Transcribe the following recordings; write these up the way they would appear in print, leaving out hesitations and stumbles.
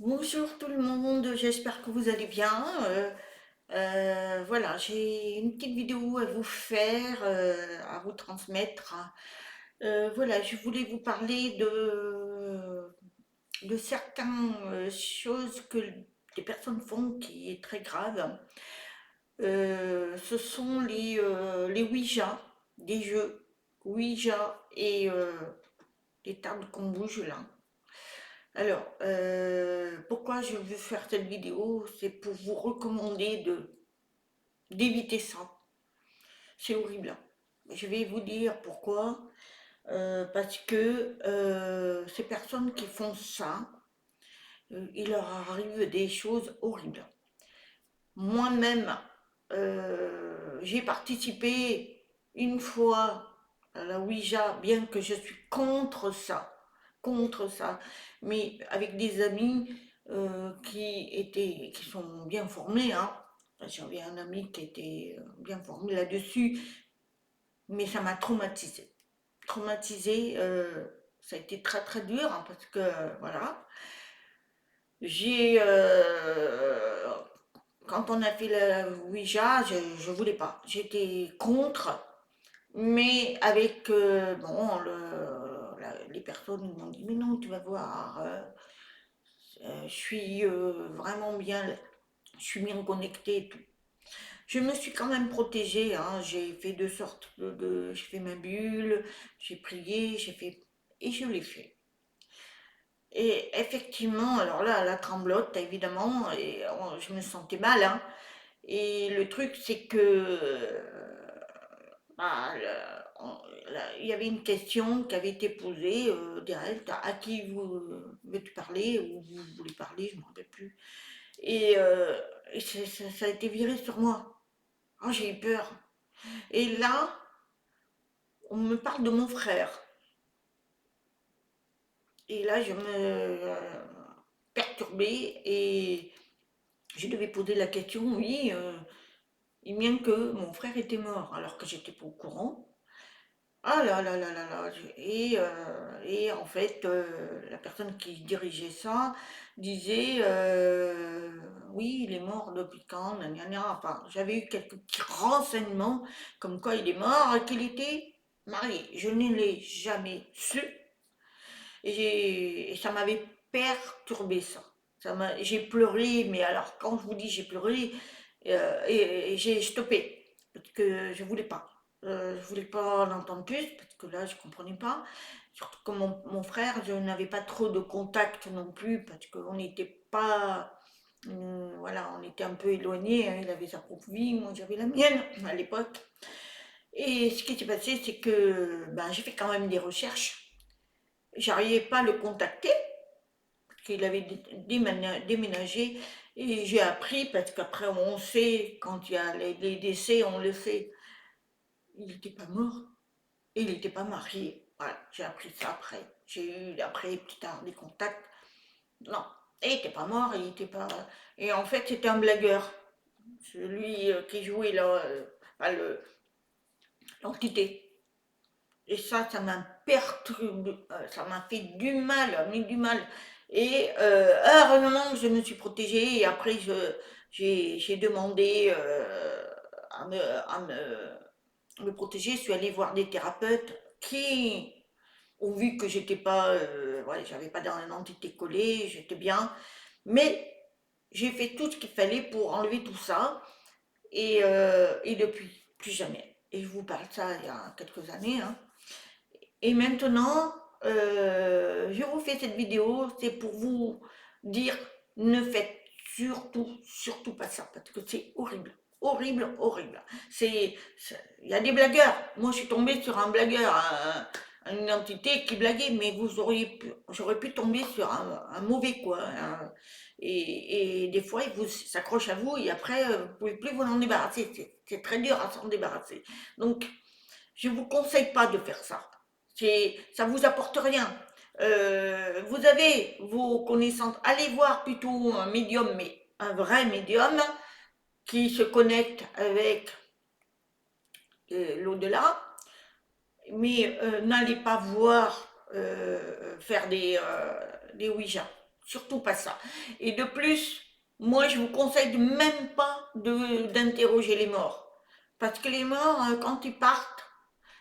Bonjour tout le monde, j'espère que vous allez bien. Voilà, j'ai une petite vidéo à vous faire, à vous transmettre. Voilà, je voulais vous parler de certaines choses que les personnes font qui est très grave. Ce sont les Ouija, des jeux Ouija et les tables qu'on bouge là. Alors, pourquoi je veux faire cette vidéo? C'est pour vous recommander d'éviter ça. C'est horrible. Je vais vous dire pourquoi. Parce que ces personnes qui font ça, il leur arrive des choses horribles. Moi-même, j'ai participé une fois à la Ouija, bien que je suis contre ça, mais avec des amis qui sont bien formés, hein. J'avais un ami qui était bien formé là-dessus, mais ça m'a traumatisé. Traumatisé, ça a été très très dur, hein, parce que voilà. J'ai Quand on a fait la Ouija, je voulais pas. J'étais contre, mais avec bon, les personnes m'ont dit mais non, tu vas voir, je suis vraiment bien, je suis bien connectée et tout. Je me suis quand même protégée, hein, j'ai fait de sorte j'ai fait ma bulle, j'ai prié, j'ai fait et je l'ai fait. Et effectivement, alors là, la tremblote, évidemment, et je me sentais mal, hein. Et le truc, c'est que bah, il y avait une question qui avait été posée derrière, à qui veux-tu parler ou vous voulez parler, je ne me rappelle plus. Et, ça a été viré sur moi. Oh, j'ai eu peur. Et là, on me parle de mon frère. Et là, je me perturbée et je devais poser la question, oui, bien que mon frère était mort, alors que j'étais pas au courant. Ah là là là là là, et en fait, la personne qui dirigeait ça disait, «Oui, il est mort depuis quand? Gna gna gna». Enfin, j'avais eu quelques petits renseignements comme quoi il est mort et qu'il était marié. Je ne l'ai jamais su et ça m'avait perturbé ça. J'ai pleuré, mais alors quand je vous dis j'ai pleuré, et j'ai stoppé parce que je voulais pas. Je voulais pas en entendre plus parce que là je comprenais pas. Surtout que mon frère, je n'avais pas trop de contact non plus parce qu'on n'était pas, voilà, on était un peu éloignés, hein. Il avait sa propre vie, moi j'avais la mienne à l'époque. Et ce qui s'est passé, c'est que ben, j'ai fait quand même des recherches. J'arrivais pas à le contacter parce qu'il avait déménagé et j'ai appris parce qu'après on sait quand il y a les décès, on le sait, il n'était pas mort et il n'était pas marié. Voilà, j'ai appris ça après. J'ai eu après plus tard des contacts. Non, il n'était pas mort, il était pas. Et en fait, c'était un blagueur, celui qui jouait là, enfin, l'entité. Et ça m'a perturbé, ça m'a fait du mal, mais du mal. Et heureusement que je me suis protégée et après j'ai demandé à me protéger. Je suis allée voir des thérapeutes qui ont vu que j'étais pas, ouais, j'avais pas d'identité collée, j'étais bien. Mais j'ai fait tout ce qu'il fallait pour enlever tout ça et depuis, plus jamais. Et je vous parle de ça il y a quelques années, hein. Et maintenant, je vous fais cette vidéo, c'est pour vous dire, ne faites surtout pas ça, parce que c'est horrible, horrible, horrible. Il y a des blagueurs. Moi, je suis tombée sur un blagueur, une identité qui blaguait, mais j'aurais pu tomber sur un mauvais quoi, et des fois, il s'accroche à vous et après, vous pouvez plus vous en débarrasser. C'est très dur à s'en débarrasser. Donc, je vous conseille pas de faire ça. Ça vous apporte rien. Vous avez vos connaissances. Allez voir plutôt un médium, mais un vrai médium qui se connecte avec l'au-delà. Mais n'allez pas voir faire des Ouija. surtout pas ça. Et de plus, moi je vous conseille même pas d'interroger les morts. Parce que les morts, quand ils partent,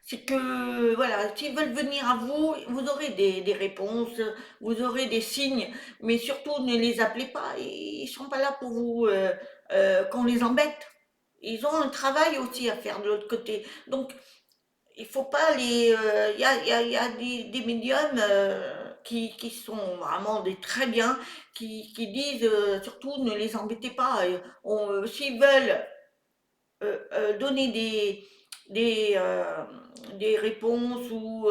c'est que, voilà, s'ils veulent venir à vous, vous aurez des réponses, vous aurez des signes, mais surtout ne les appelez pas, ils sont pas là pour vous, qu'on les embête. Ils ont un travail aussi à faire de l'autre côté. Donc, il faut pas les. Il y a des médiums qui sont vraiment des très bien, qui disent surtout ne les embêtez pas. S'ils veulent donner des, euh, des réponses ou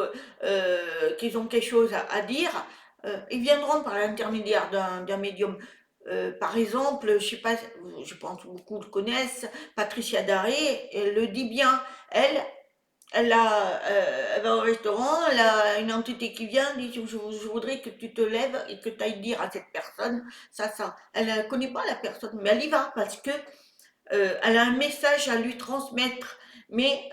qu'ils ont quelque chose à dire, ils viendront par l'intermédiaire d'un médium. Par exemple, je sais pas, je pense que beaucoup le connaissent, Patricia Daré, elle le dit bien. Elle, elle va au restaurant, elle a une entité qui vient, dit je voudrais que tu te lèves et que tu ailles dire à cette personne ça, ça. Elle ne connaît pas la personne, mais elle y va parce que elle a un message à lui transmettre, mais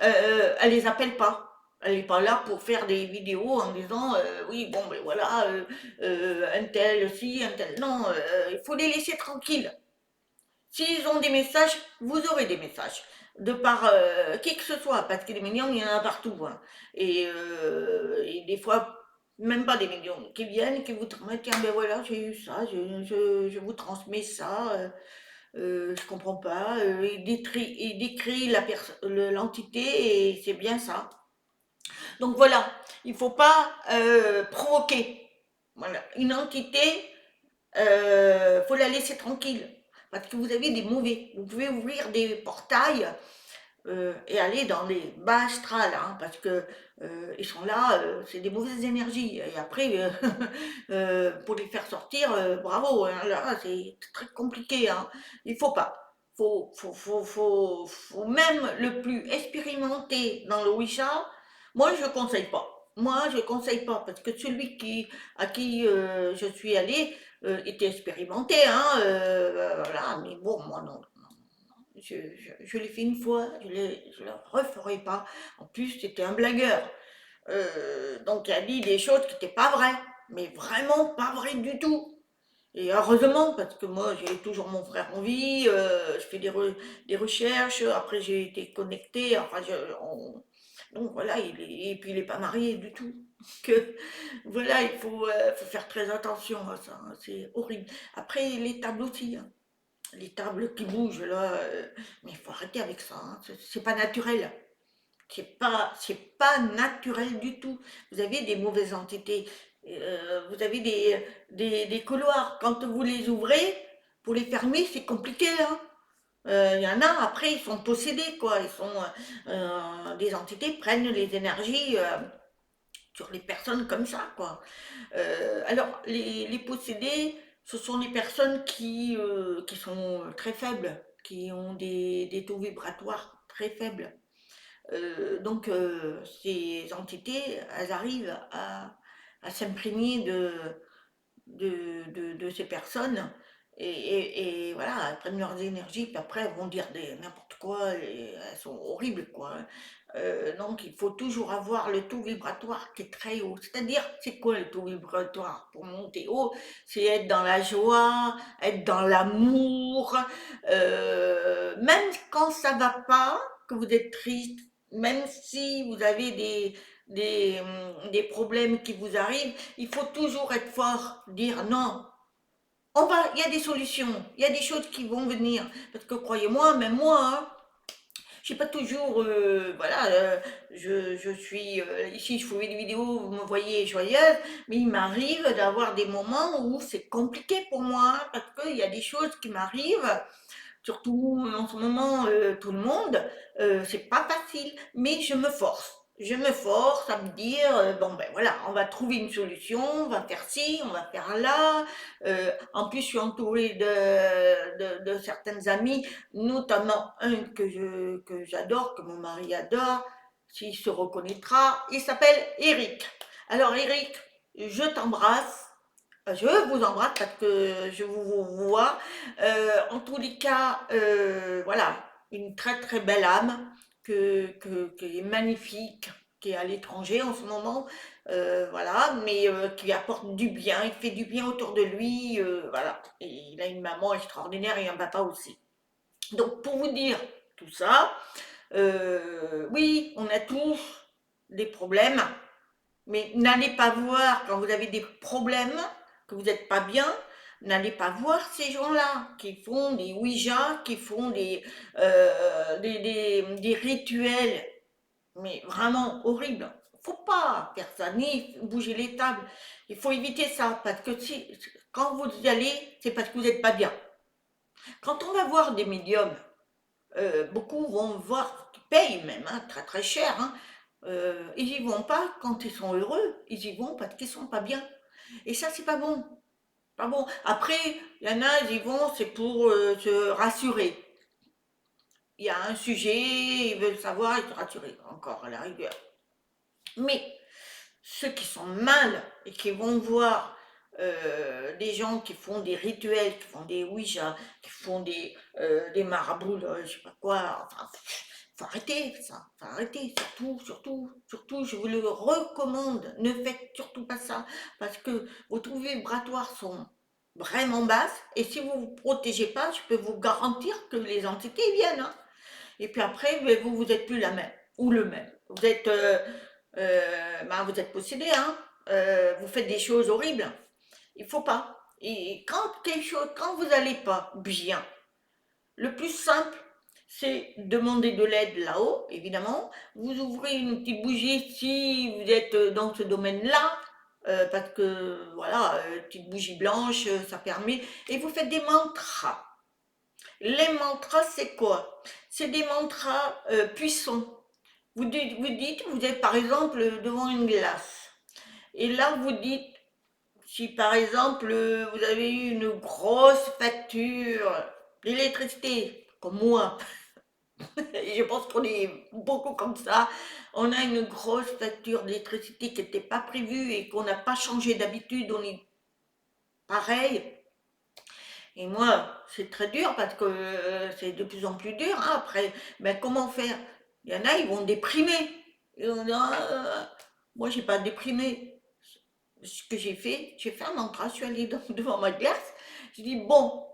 elle les appelle pas. Elle n'est pas là pour faire des vidéos en disant oui, bon, ben voilà, un tel, si, un tel. Non, il faut les laisser tranquilles. S'ils ont des messages, vous aurez des messages. De par qui que ce soit, parce que des millions, il y en a partout, hein. Et des fois, même pas des millions, qui viennent, qui vous transmettent, tiens, ben voilà, j'ai eu ça, je vous transmets ça. Je comprends pas. Il décrit l'entité et c'est bien ça. Donc voilà, il faut pas provoquer. Voilà, une entité, faut la laisser tranquille parce que vous avez des mauvais. Vous pouvez ouvrir des portails et aller dans les bas astrales, hein, parce que ils sont là, c'est des mauvaises énergies. Et après, pour les faire sortir, bravo, hein, là, c'est très compliqué. Hein. Il faut pas. Faut même le plus expérimenté dans le Wisha, moi je ne conseille pas. Moi je ne conseille pas parce que celui à qui je suis allée était expérimenté, hein, voilà, mais bon, moi non, je l'ai fait une fois, je ne le referai pas. En plus, c'était un blagueur. Donc, il a dit des choses qui n'étaient pas vraies, mais vraiment pas vraies du tout. Et heureusement, parce que moi, j'ai toujours mon frère en vie, je fais des recherches, après j'ai été connectée, enfin, donc voilà, et puis il n'est pas marié du tout. Que voilà, faut faire très attention à ça, hein, c'est horrible. Après, les tables aussi, hein, les tables qui bougent là, mais il faut arrêter avec ça, hein, c'est pas naturel. C'est pas naturel du tout. Vous avez des mauvaises entités, vous avez des couloirs. Quand vous les ouvrez, pour les fermer, c'est compliqué, hein. Il y en a, après, ils sont possédés, quoi. Des entités prennent les énergies sur les personnes comme ça, quoi. Alors, les possédés, ce sont les personnes qui sont très faibles, qui ont des taux vibratoires très faibles. Donc, ces entités, elles arrivent à s'imprégner de ces personnes et voilà, elles prennent leurs énergies, puis après elles vont dire n'importe quoi, et elles sont horribles, quoi. Hein. Donc, il faut toujours avoir le taux vibratoire qui est très haut. C'est-à-dire, c'est quoi le taux vibratoire pour monter haut? C'est être dans la joie, être dans l'amour, même quand ça va pas, que vous êtes triste, même si vous avez des problèmes qui vous arrivent, il faut toujours être fort, dire non. Il y a des solutions, il y a des choses qui vont venir. Parce que croyez-moi, même moi, hein, je suis pas toujours, voilà, je suis ici, je fais des vidéos, vous me voyez joyeuse, mais il m'arrive d'avoir des moments où c'est compliqué pour moi, hein, parce qu'il y a des choses qui m'arrivent, surtout en ce moment, tout le monde, c'est pas facile, mais je me force. Je me force à me dire, bon ben voilà, on va trouver une solution, on va faire ci, on va faire là. En plus, je suis entourée de certaines amies, notamment un que j'adore, que mon mari adore, s'il se reconnaîtra, il s'appelle Eric. Alors Eric, je t'embrasse. Je vous embrasse parce que je vous vois. En tous les cas, voilà, une très très belle âme qui est magnifique, qui est à l'étranger en ce moment. voilà, mais qui apporte du bien, il fait du bien autour de lui, voilà. Et il a une maman extraordinaire et un papa aussi. Donc pour vous dire tout ça, oui, on a tous des problèmes, mais n'allez pas voir quand vous avez des problèmes, que vous n'êtes pas bien, n'allez pas voir ces gens-là qui font des Ouija, qui font des rituels, mais vraiment horribles. Faut pas faire ça, ni bouger les tables. Il faut éviter ça, parce que si, quand vous y allez, c'est parce que vous n'êtes pas bien. Quand on va voir des médiums, beaucoup vont voir, qui payent même, hein, très très cher, hein, ils y vont pas quand ils sont heureux, ils y vont parce qu'ils sont pas bien. Et ça, c'est pas bon. Pas bon. Après, il y en a, ils y vont, c'est pour se rassurer. Il y a un sujet, ils veulent savoir et se rassurer, encore à la rigueur. Mais ceux qui sont mal et qui vont voir des gens qui font des rituels, qui font des Ouija, qui font des marabouts, là, je sais pas quoi, enfin, faut arrêter ça, faut arrêter, surtout, surtout, surtout, je vous le recommande, ne faites surtout pas ça, parce que vos taux vibratoires sont vraiment basses, et si vous ne vous protégez pas, je peux vous garantir que les entités viennent, hein. Et puis après, ben, vous êtes plus la même, ou le même. Ben, vous êtes possédé, hein. Vous faites des choses horribles. Il faut pas. Et quand vous n'allez pas bien, le plus simple, c'est demander de l'aide là-haut, évidemment. Vous ouvrez une petite bougie si vous êtes dans ce domaine-là, parce que voilà, petite bougie blanche, ça permet. Et vous faites des mantras. Les mantras, c'est quoi? C'est des mantras puissants. Vous êtes par exemple devant une glace. Et là, vous dites, si par exemple vous avez eu une grosse facture d'électricité, comme moi, et je pense qu'on est beaucoup comme ça, on a une grosse facture d'électricité qui n'était pas prévue et qu'on n'a pas changé d'habitude, on est pareil. Et moi, c'est très dur parce que c'est de plus en plus dur, hein, après. Ben, comment faire? Il y en a, ils vont déprimer. Et on dit, ah, moi, j'ai pas déprimé. Ce que j'ai fait un mantra, je suis allée devant ma glace. Je dis, bon,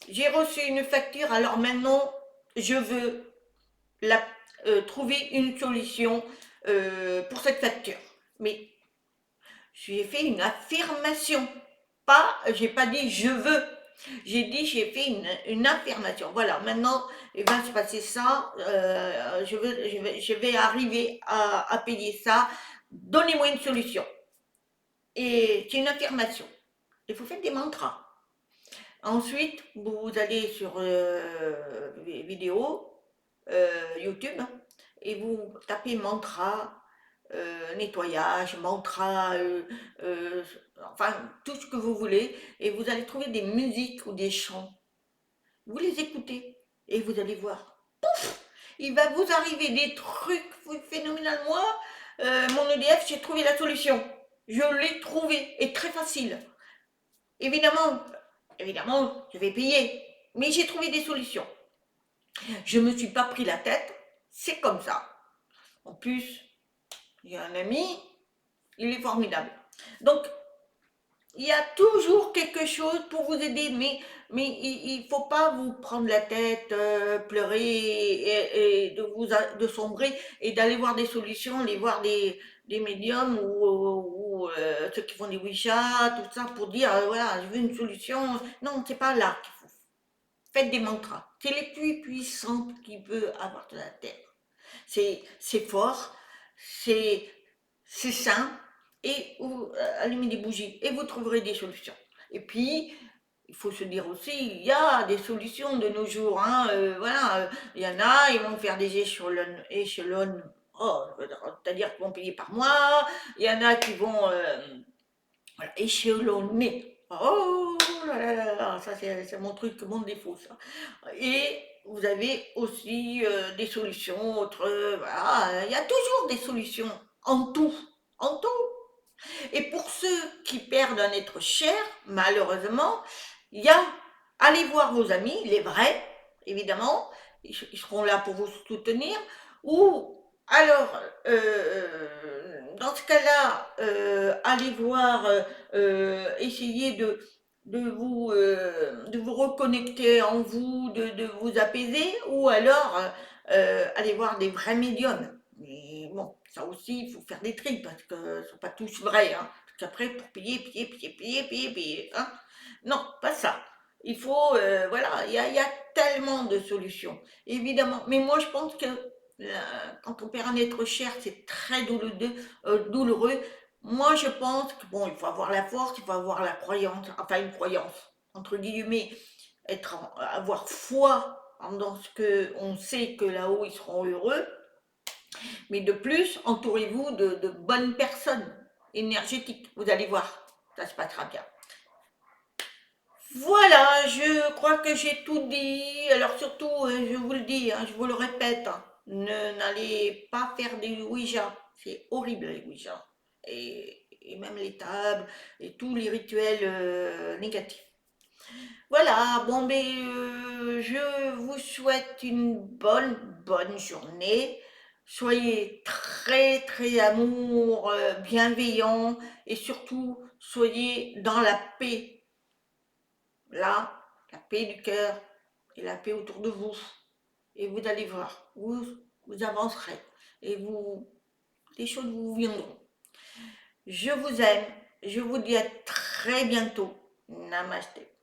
j'ai reçu une facture, alors maintenant, je veux trouver une solution pour cette facture. Mais j'ai fait une affirmation. Pas, j'ai pas dit je veux. J'ai dit, j'ai fait une affirmation. Voilà, maintenant, il va se passer ça. Je vais arriver à payer ça. Donnez-moi une solution. Et c'est une affirmation. Il faut faire des mantras. Ensuite, vous allez sur vidéo, YouTube, hein, et vous tapez mantra, nettoyage, mantra, enfin tout ce que vous voulez, et vous allez trouver des musiques ou des chants. Vous les écoutez et vous allez voir. Il va vous arriver des trucs phénoménaux. Moi, mon EDF, j'ai trouvé la solution. Je l'ai trouvé et très facile. Évidemment, évidemment, je vais payer, mais j'ai trouvé des solutions. Je ne me suis pas pris la tête, c'est comme ça. En plus, il y a un ami, il est formidable. Donc, il y a toujours quelque chose pour vous aider, mais il ne faut pas vous prendre la tête, pleurer et de sombrer et d'aller voir des solutions, aller voir des médiums ou ceux qui font des Ouija, tout ça, pour dire, voilà, je veux une solution. Non, c'est pas là qu'il faut. Faites des mantras. C'est les plus puissantes qu'il peut avoir de la Terre. C'est fort, c'est sain, et vous allumez des bougies et vous trouverez des solutions. Et puis, il faut se dire aussi, il y a des solutions de nos jours, hein, voilà, il y en a, ils vont faire des échelons, oh, c'est-à-dire qu'ils vont payer par mois, il y en a qui vont voilà, échelonner. Oh là là là là, ça c'est mon truc, mon défaut ça. Et vous avez aussi des solutions, autres, voilà, il y a toujours des solutions en tout, en tout. Et pour ceux qui perdent un être cher, malheureusement, il y a, allez voir vos amis, les vrais, évidemment, ils seront là pour vous soutenir, ou Alors, dans ce cas-là, allez voir, essayez de vous reconnecter en vous, de vous apaiser, ou alors allez voir des vrais médiums. Mais bon, ça aussi, il faut faire des tri parce que ne sont pas tous vrais, hein. Parce qu'après, pour payer, hein. Non, pas ça. Il faut, voilà, il y a tellement de solutions, évidemment. Mais moi, je pense que quand on perd un être cher, c'est très douloureux. Moi, je pense que bon, il faut avoir la force, il faut avoir la croyance, enfin une croyance, entre guillemets, avoir foi dans ce que on sait que là-haut ils seront heureux, mais de plus, entourez-vous de bonnes personnes énergétiques. Vous allez voir, ça se passera bien. Voilà, je crois que j'ai tout dit. Alors surtout, je vous le dis, hein, je vous le répète, hein, n'allez pas faire des Ouija. C'est horrible les Ouija. Et même les tables et tous les rituels négatifs. Voilà, bon, mais je vous souhaite une bonne journée. Soyez très, très amour, bienveillant et surtout, soyez dans la paix. Là, la paix du cœur et la paix autour de vous. Et vous allez voir, vous avancerez et les choses vous viendront. Je vous aime, je vous dis à très bientôt. Namasté.